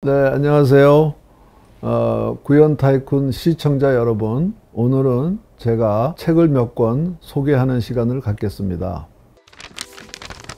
네, 안녕하세요. 구현 타이쿤 시청자 여러분, 오늘은 제가 책을 몇 권 소개하는 시간을 갖겠습니다.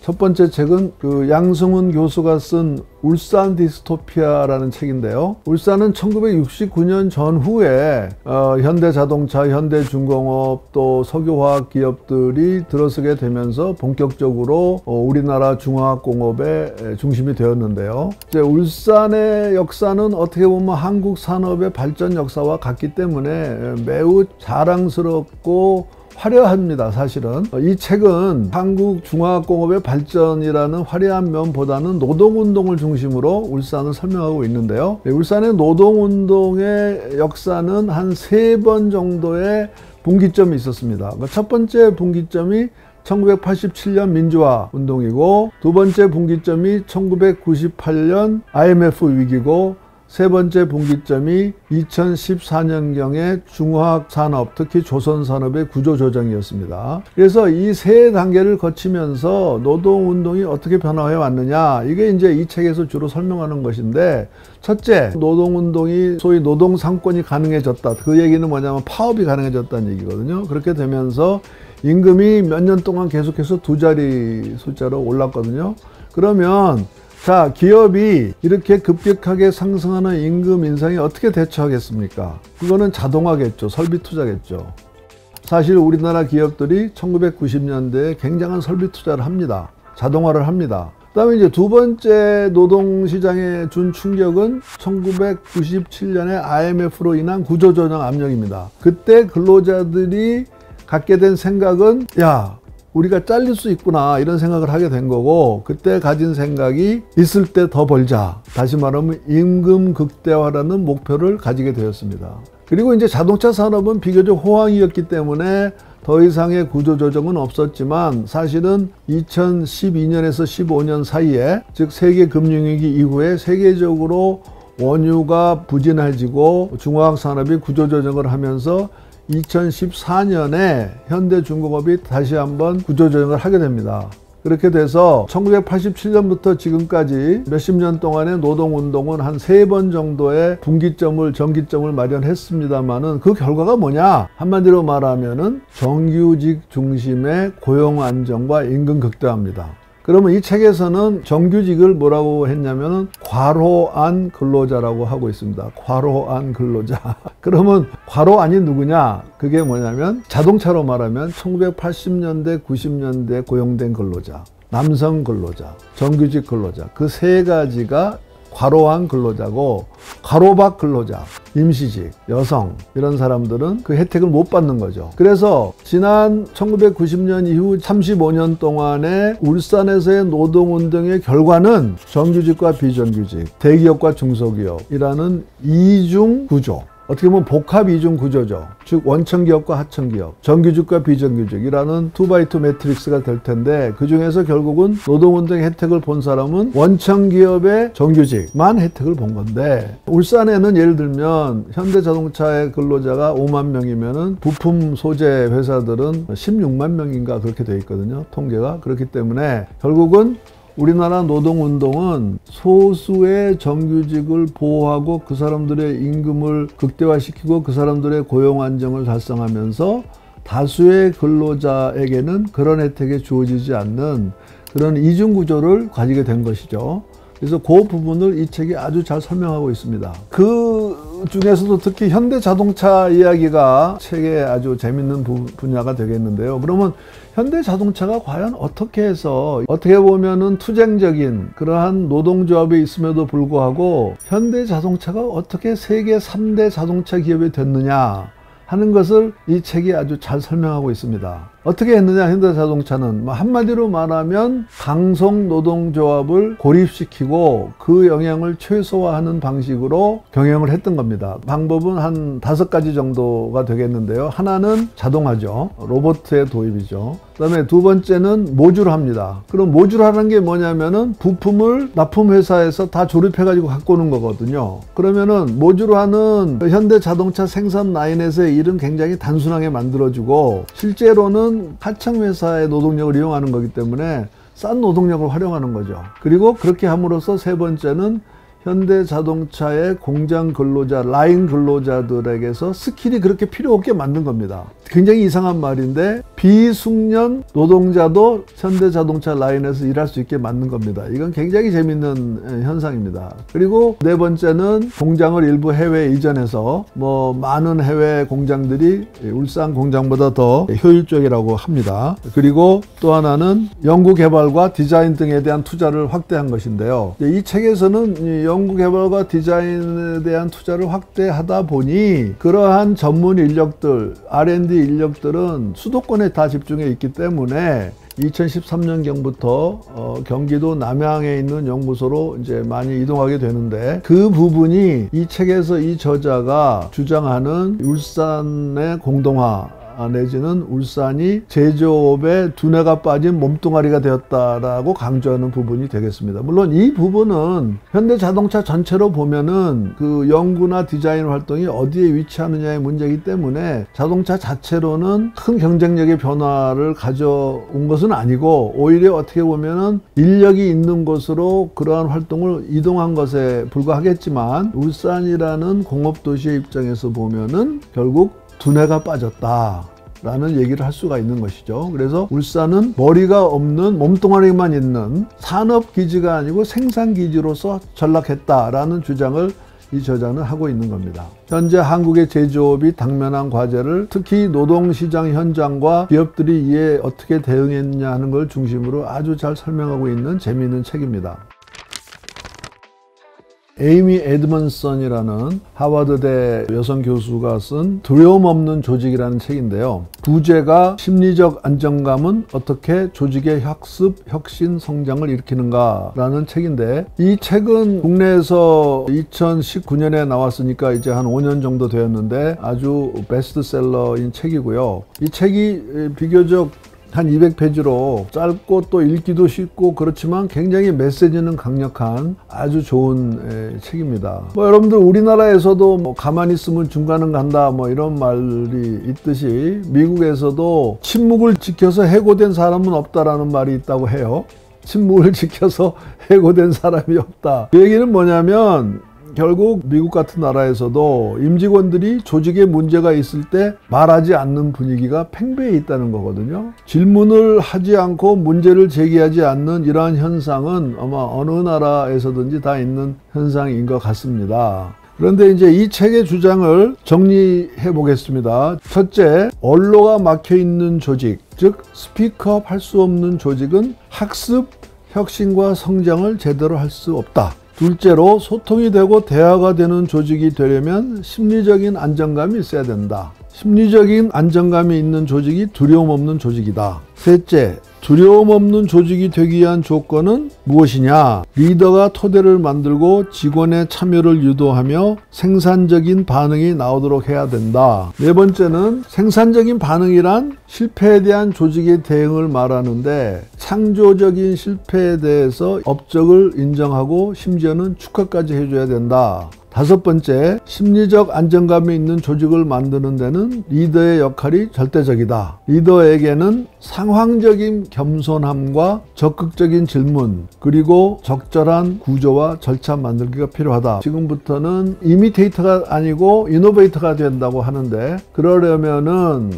첫 번째 책은 양승훈 교수가 쓴 울산 디스토피아라는 책인데요. 울산은 1969년 전후에 현대자동차, 현대중공업, 또 석유화학 기업들이 들어서게 되면서 본격적으로 우리나라 중화학공업의 중심이 되었는데요. 이제 울산의 역사는 어떻게 보면 한국 산업의 발전 역사와 같기 때문에 매우 자랑스럽고 화려합니다. 사실은 이 책은 한국 중화학공업의 발전이라는 화려한 면보다는 노동운동을 중심으로 울산을 설명하고 있는데요. 울산의 노동운동의 역사는 한 3번 정도의 분기점이 있었습니다. 첫 번째 분기점이 1987년 민주화 운동이고, 두 번째 분기점이 1998년 IMF 위기고, 세 번째 분기점이 2014년경의 중화학산업, 특히 조선산업의 구조조정이었습니다. 그래서 이 세 단계를 거치면서 노동운동이 어떻게 변화해 왔느냐, 이게 이제 이 책에서 주로 설명하는 것인데, 첫째, 노동운동이 소위 노동상권이 가능해졌다. 그 얘기는 뭐냐면 파업이 가능해졌다는 얘기거든요. 그렇게 되면서 임금이 몇 년 동안 계속해서 2자리 숫자로 올랐거든요. 그러면 자, 기업이 이렇게 급격하게 상승하는 임금 인상에 어떻게 대처하겠습니까? 그거는 자동화겠죠. 설비 투자겠죠. 사실 우리나라 기업들이 1990년대에 굉장한 설비 투자를 합니다. 자동화를 합니다. 그 다음에 이제 두 번째 노동시장에 준 충격은 1997년에 IMF로 인한 구조조정 압력입니다. 그때 근로자들이 갖게 된 생각은, 야, 우리가 잘릴 수 있구나, 이런 생각을 하게 된 거고, 그때 가진 생각이 있을 때 더 벌자, 다시 말하면 임금 극대화라는 목표를 가지게 되었습니다. 그리고 이제 자동차 산업은 비교적 호황이었기 때문에 더 이상의 구조조정은 없었지만, 사실은 2012년에서 15년 사이에, 즉 세계금융위기 이후에 세계적으로 원유가 부진해지고 중화학산업이 구조조정을 하면서 2014년에 현대중공업이 다시 한번 구조조정을 하게 됩니다. 그렇게 돼서 1987년부터 지금까지 몇십 년 동안의 노동운동은 한 3번 정도의 분기점을, 정기점을 마련했습니다만은 그 결과가 뭐냐? 한마디로 말하면은 정규직 중심의 고용 안정과 임금 극대화입니다. 그러면 이 책에서는 정규직을 뭐라고 했냐면은 과로안 근로자라고 하고 있습니다. 과로안 근로자. 그러면 과로안이 누구냐? 그게 뭐냐면 자동차로 말하면 1980년대, 90년대 고용된 근로자, 남성 근로자, 정규직 근로자, 그 세 가지가 과로한 근로자고, 과로박 근로자, 임시직, 여성, 이런 사람들은 그 혜택을 못 받는 거죠. 그래서 지난 1990년 이후 35년 동안의 울산에서의 노동운동의 결과는 정규직과 비정규직, 대기업과 중소기업이라는 이중 구조, 어떻게 보면 복합 이중 구조죠. 즉 원청기업과 하청기업, 정규직과 비정규직이라는 2x2 매트릭스가 될 텐데, 그 중에서 결국은 노동운동의 혜택을 본 사람은 원청기업의 정규직만 혜택을 본 건데, 울산에는 예를 들면 현대자동차의 근로자가 5만 명이면은 부품 소재 회사들은 16만 명인가 그렇게 돼 있거든요. 통계가. 그렇기 때문에 결국은 우리나라 노동운동은 소수의 정규직을 보호하고 그 사람들의 임금을 극대화시키고 그 사람들의 고용 안정을 달성하면서 다수의 근로자에게는 그런 혜택이 주어지지 않는 그런 이중구조를 가지게 된 것이죠. 그래서 그 부분을 이 책이 아주 잘 설명하고 있습니다. 그 중에서도 특히 현대자동차 이야기가 책의 아주 재밌는 분야가 되겠는데요. 그러면 현대자동차가 과연 어떻게 해서, 어떻게 보면은 투쟁적인 그러한 노동조합이 있음에도 불구하고 현대자동차가 어떻게 세계 3대 자동차 기업이 됐느냐 하는 것을 이 책이 아주 잘 설명하고 있습니다. 어떻게 했느냐, 현대자동차는 한마디로 말하면 강성 노동조합을 고립시키고 그 영향을 최소화하는 방식으로 경영을 했던 겁니다. 방법은 한 5가지 정도가 되겠는데요. 하나는 자동화죠. 로봇의 도입이죠. 그 다음에 두 번째는 모듈화입니다. 그럼 모듈화라는 게 뭐냐면은 부품을 납품회사에서 다 조립해가지고 갖고 오는 거거든요. 그러면은 모듈화는 현대자동차 생산 라인에서의 일은 굉장히 단순하게 만들어주고, 실제로는 하청회사의 노동력을 이용하는 거기 때문에 싼 노동력을 활용하는 거죠. 그리고 그렇게 함으로써 세 번째는 현대자동차의 공장 근로자, 라인 근로자들에게서 스킬이 그렇게 필요 없게 만든 겁니다. 굉장히 이상한 말인데 비숙련 노동자도 현대자동차 라인에서 일할 수 있게 만든 겁니다. 이건 굉장히 재밌는 현상입니다. 그리고 네 번째는 공장을 일부 해외에 이전해서 많은 해외 공장들이 울산 공장보다 더 효율적이라고 합니다. 그리고 또 하나는 연구개발과 디자인 등에 대한 투자를 확대한 것인데요. 이 책에서는 연구개발과 디자인에 대한 투자를 확대하다 보니 그러한 전문 인력들, R&D 인력들은 수도권에 다 집중해 있기 때문에 2013년경부터 경기도 남양에 있는 연구소로 이제 많이 이동하게 되는데, 그 부분이 이 책에서 이 저자가 주장하는 울산의 공동화 내지는 울산이 제조업의 두뇌가 빠진 몸뚱아리가 되었다라고 강조하는 부분이 되겠습니다. 물론 이 부분은 현대자동차 전체로 보면은 그 연구나 디자인 활동이 어디에 위치하느냐의 문제이기 때문에 자동차 자체로는 큰 경쟁력의 변화를 가져온 것은 아니고, 오히려 어떻게 보면은 인력이 있는 곳으로 그러한 활동을 이동한 것에 불과하겠지만, 울산이라는 공업도시의 입장에서 보면은 결국 두뇌가 빠졌다 라는 얘기를 할 수가 있는 것이죠. 그래서 울산은 머리가 없는 몸뚱아리만 있는 산업기지가 아니고 생산기지로서 전락했다라는 주장을 이 저자는 하고 있는 겁니다. 현재 한국의 제조업이 당면한 과제를, 특히 노동시장 현장과 기업들이 이에 어떻게 대응했냐 하는 걸 중심으로 아주 잘 설명하고 있는 재미있는 책입니다. 에이미 에드먼슨이라는 하버드대 여성 교수가 쓴 두려움 없는 조직이라는 책인데요. 부제가 심리적 안정감은 어떻게 조직의 학습, 혁신, 성장을 일으키는가 라는 책인데, 이 책은 국내에서 2019년에 나왔으니까 이제 한 5년 정도 되었는데 아주 베스트셀러인 책이고요. 이 책이 비교적 한 200페이지로 짧고 또 읽기도 쉽고 그렇지만 굉장히 메시지는 강력한 아주 좋은 책입니다. 여러분들 우리나라에서도 가만히 있으면 중간은 간다 이런 말이 있듯이, 미국에서도 침묵을 지켜서 해고된 사람은 없다라는 말이 있다고 해요. 침묵을 지켜서 해고된 사람이 없다. 그 얘기는 뭐냐면, 결국 미국 같은 나라에서도 임직원들이 조직에 문제가 있을 때 말하지 않는 분위기가 팽배해 있다는 거거든요. 질문을 하지 않고 문제를 제기하지 않는 이러한 현상은 아마 어느 나라에서든지 다 있는 현상인 것 같습니다. 그런데 이제 이 책의 주장을 정리해 보겠습니다. 첫째, 언로가 막혀 있는 조직, 즉 스피크업 할 수 없는 조직은 학습, 혁신과 성장을 제대로 할 수 없다. 둘째로, 소통이 되고 대화가 되는 조직이 되려면 심리적인 안정감이 있어야 된다. 심리적인 안정감이 있는 조직이 두려움 없는 조직이다. 셋째, 두려움 없는 조직이 되기 위한 조건은 무엇이냐? 리더가 토대를 만들고 직원의 참여를 유도하며 생산적인 반응이 나오도록 해야 된다. 네 번째는, 생산적인 반응이란 실패에 대한 조직의 대응을 말하는데, 창조적인 실패에 대해서 업적을 인정하고 심지어는 축하까지 해줘야 된다. 다섯 번째, 심리적 안정감이 있는 조직을 만드는 데는 리더의 역할이 절대적이다. 리더에게는 상황적인 겸손함과 적극적인 질문, 그리고 적절한 구조와 절차 만들기가 필요하다. 지금부터는 이미테이터가 아니고 이노베이터가 된다고 하는데, 그러려면은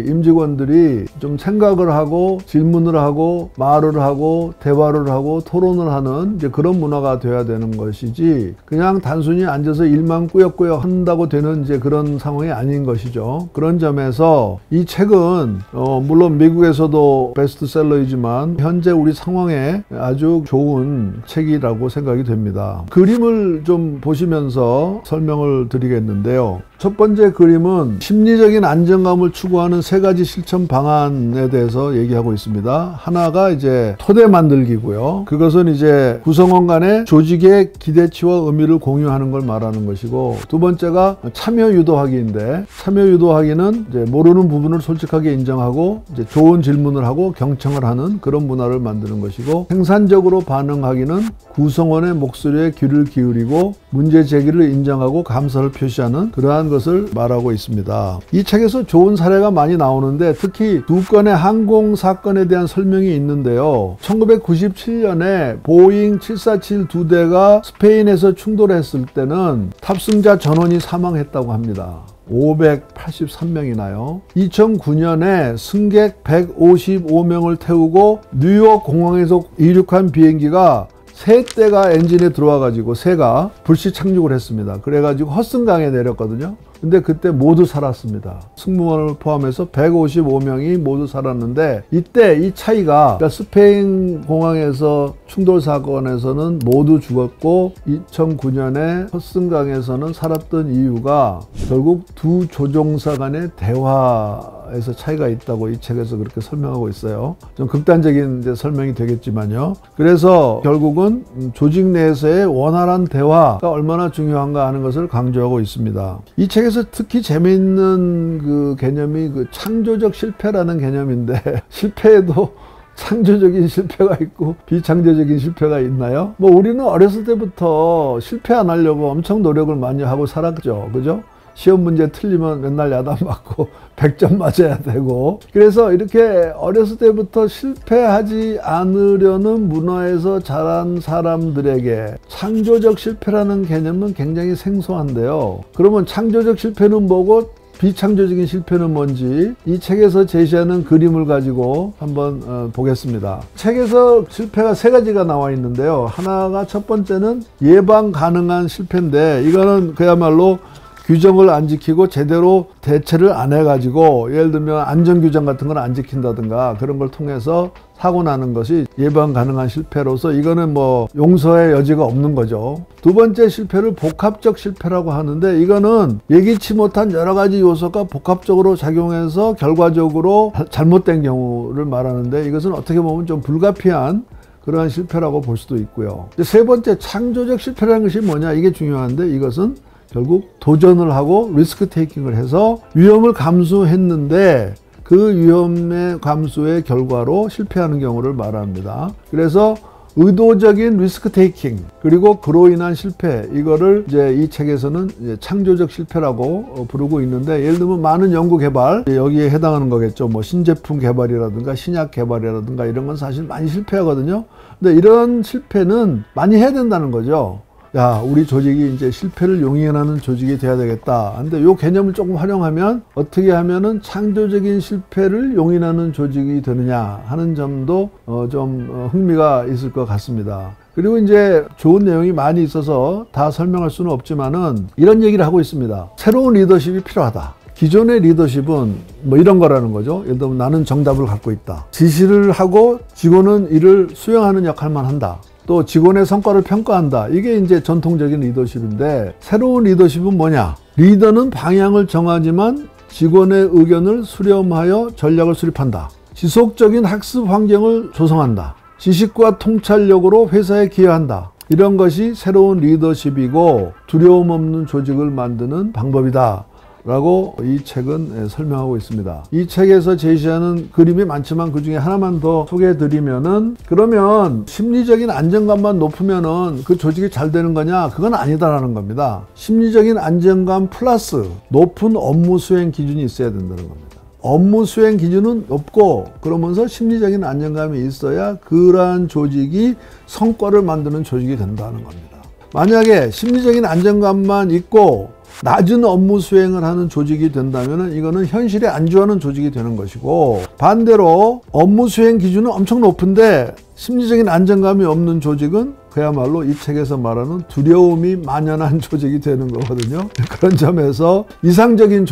임직원들이 좀 생각을 하고 질문을 하고 말을 하고 대화를 하고 토론을 하는 이제 그런 문화가 돼야 되는 것이지, 그냥 단순히 앉아서 일만 꾸역꾸역 한다고 되는 이제 그런 상황이 아닌 것이죠. 그런 점에서 이 책은 물론 미국에서도 베스트셀러이지만 현재 우리 상황에 아주 좋은 책이라고 생각이 됩니다. 그림을 좀 보시면서 설명을 드리겠는데요. 첫 번째 그림은 심리적인 안정감을 추구하는 세 가지 실천 방안에 대해서 얘기하고 있습니다. 하나가 이제 토대 만들기고요. 그것은 이제 구성원 간의 조직의 기대치와 의미를 공유하는 걸 말하는 것이고, 두 번째가 참여 유도하기인데, 참여 유도하기는 이제 모르는 부분을 솔직하게 인정하고 이제 좋은 질문을 하고 경청을 하는 그런 문화를 만드는 것이고, 생산적으로 반응하기는 구성원의 목소리에 귀를 기울이고 문제 제기를 인정하고 감사를 표시하는 그러한 것을 말하고 있습니다. 이 책에서 좋은 사례가 많이 나오는데 특히 두 건의 항공 사건에 대한 설명이 있는데요. 1997년에 보잉 747 두 대가 스페인에서 충돌했을 때는 탑승자 전원이 사망했다고 합니다. 583명이나요. 2009년에 승객 155명을 태우고 뉴욕 공항에서 이륙한 비행기가 세 대가 엔진에 들어와가지고 새가 불시 착륙을 했습니다. 그래가지고 허슨강에 내렸거든요. 근데 그때 모두 살았습니다. 승무원을 포함해서 155명이 모두 살았는데 이때 이 차이가 그러니까 스페인 공항에서 충돌 사건에서는 모두 죽었고 2009년에 허슨강에서는 살았던 이유가 결국 두 조종사 간의 대화에서 차이가 있다고 이 책에서 그렇게 설명하고 있어요. 좀 극단적인 이제 설명이 되겠지만요. 그래서 결국은 조직 내에서의 원활한 대화가 얼마나 중요한가 하는 것을 강조하고 있습니다. 이 책에서 특히 재미있는 그 개념이 그 창조적 실패라는 개념인데 실패에도 창조적인 실패가 있고 비창조적인 실패가 있나요? 뭐 우리는 어렸을 때부터 실패 안 하려고 엄청 노력을 많이 하고 살았죠. 그죠? 시험 문제 틀리면 맨날 야단 맞고 100점 맞아야 되고 그래서 이렇게 어렸을 때부터 실패하지 않으려는 문화에서 자란 사람들에게 창조적 실패라는 개념은 굉장히 생소한데요. 그러면 창조적 실패는 뭐고 비창조적인 실패는 뭔지 이 책에서 제시하는 그림을 가지고 한번 보겠습니다. 책에서 실패가 세 가지가 나와 있는데요. 하나가 첫 번째는 예방 가능한 실패인데 이거는 그야말로 규정을 안 지키고 제대로 대처를 안 해가지고 예를 들면 안전규정 같은 걸 안 지킨다든가 그런 걸 통해서 사고 나는 것이 예방 가능한 실패로서 이거는 뭐 용서의 여지가 없는 거죠. 두 번째 실패를 복합적 실패라고 하는데 이거는 예기치 못한 여러 가지 요소가 복합적으로 작용해서 결과적으로 잘못된 경우를 말하는데 이것은 어떻게 보면 좀 불가피한 그러한 실패라고 볼 수도 있고요. 세 번째 창조적 실패라는 것이 뭐냐 이게 중요한데 이것은 결국 도전을 하고 리스크 테이킹을 해서 위험을 감수했는데 그 위험의 감수의 결과로 실패하는 경우를 말합니다. 그래서 의도적인 리스크 테이킹 그리고 그로 인한 실패 이거를 이제 이 책에서는 이제 창조적 실패라고 부르고 있는데 예를 들면 많은 연구 개발 여기에 해당하는 거겠죠. 뭐 신제품 개발이라든가 신약 개발이라든가 이런 건 사실 많이 실패하거든요. 근데 이런 실패는 많이 해야 된다는 거죠. 야, 우리 조직이 이제 실패를 용인하는 조직이 돼야 되겠다. 근데 요 개념을 조금 활용하면 어떻게 하면은 창조적인 실패를 용인하는 조직이 되느냐 하는 점도 좀 흥미가 있을 것 같습니다. 그리고 이제 좋은 내용이 많이 있어서 다 설명할 수는 없지만은 이런 얘기를 하고 있습니다. 새로운 리더십이 필요하다. 기존의 리더십은 뭐 이런 거라는 거죠. 예를 들면 나는 정답을 갖고 있다. 지시를 하고 직원은 이를 수행하는 역할만 한다. 또 직원의 성과를 평가한다. 이게 이제 전통적인 리더십인데 새로운 리더십은 뭐냐? 리더는 방향을 정하지만 직원의 의견을 수렴하여 전략을 수립한다. 지속적인 학습 환경을 조성한다. 지식과 통찰력으로 회사에 기여한다. 이런 것이 새로운 리더십이고 두려움 없는 조직을 만드는 방법이다. 라고 이 책은 설명하고 있습니다. 이 책에서 제시하는 그림이 많지만 그 중에 하나만 더 소개해 드리면은 그러면 심리적인 안정감만 높으면은 그 조직이 잘 되는 거냐? 그건 아니다라는 겁니다. 심리적인 안정감 플러스 높은 업무 수행 기준이 있어야 된다는 겁니다. 업무 수행 기준은 높고 그러면서 심리적인 안정감이 있어야 그러한 조직이 성과를 만드는 조직이 된다는 겁니다. 만약에 심리적인 안정감만 있고 낮은 업무 수행을 하는 조직이 된다면 이거는 현실에 안주하는 조직이 되는 것이고 반대로 업무 수행 기준은 엄청 높은데 심리적인 안정감이 없는 조직은 그야말로 이 책에서 말하는 두려움이 만연한 조직이 되는 거거든요. 그런 점에서 이상적인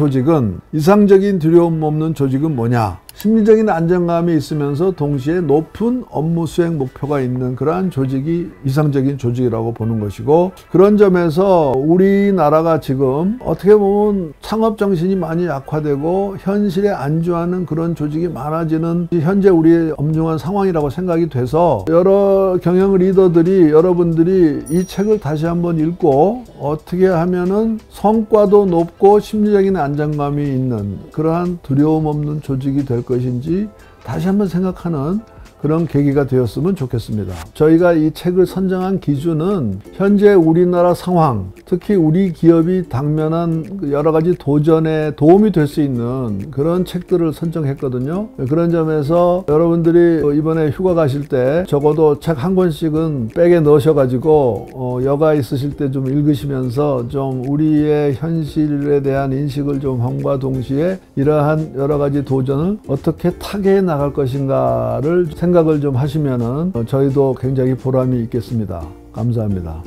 두려움 없는 조직은 뭐냐? 심리적인 안정감이 있으면서 동시에 높은 업무 수행 목표가 있는 그러한 조직이 이상적인 조직이라고 보는 것이고 그런 점에서 우리나라가 지금 어떻게 보면 창업 정신이 많이 약화되고 현실에 안주하는 그런 조직이 많아지는 현재 우리의 엄중한 상황이라고 생각이 돼서 여러 경영 리더들이 여러분들이 이 책을 다시 한번 읽고 어떻게 하면은 성과도 높고 심리적인 안정감이 있는 그러한 두려움 없는 조직이 될 것인지 다시 한번 생각하는 그런 계기가 되었으면 좋겠습니다. 저희가 이 책을 선정한 기준은 현재 우리나라 상황 특히 우리 기업이 당면한 여러 가지 도전에 도움이 될 수 있는 그런 책들을 선정했거든요. 그런 점에서 여러분들이 이번에 휴가 가실 때 적어도 책 한 권씩은 백에 넣으셔가지고 여가 있으실 때 좀 읽으시면서 좀 우리의 현실에 대한 인식을 좀 함과 동시에 이러한 여러 가지 도전을 어떻게 타개해 나갈 것인가를 생각을 좀 하시면은 저희도 굉장히 보람이 있겠습니다. 감사합니다.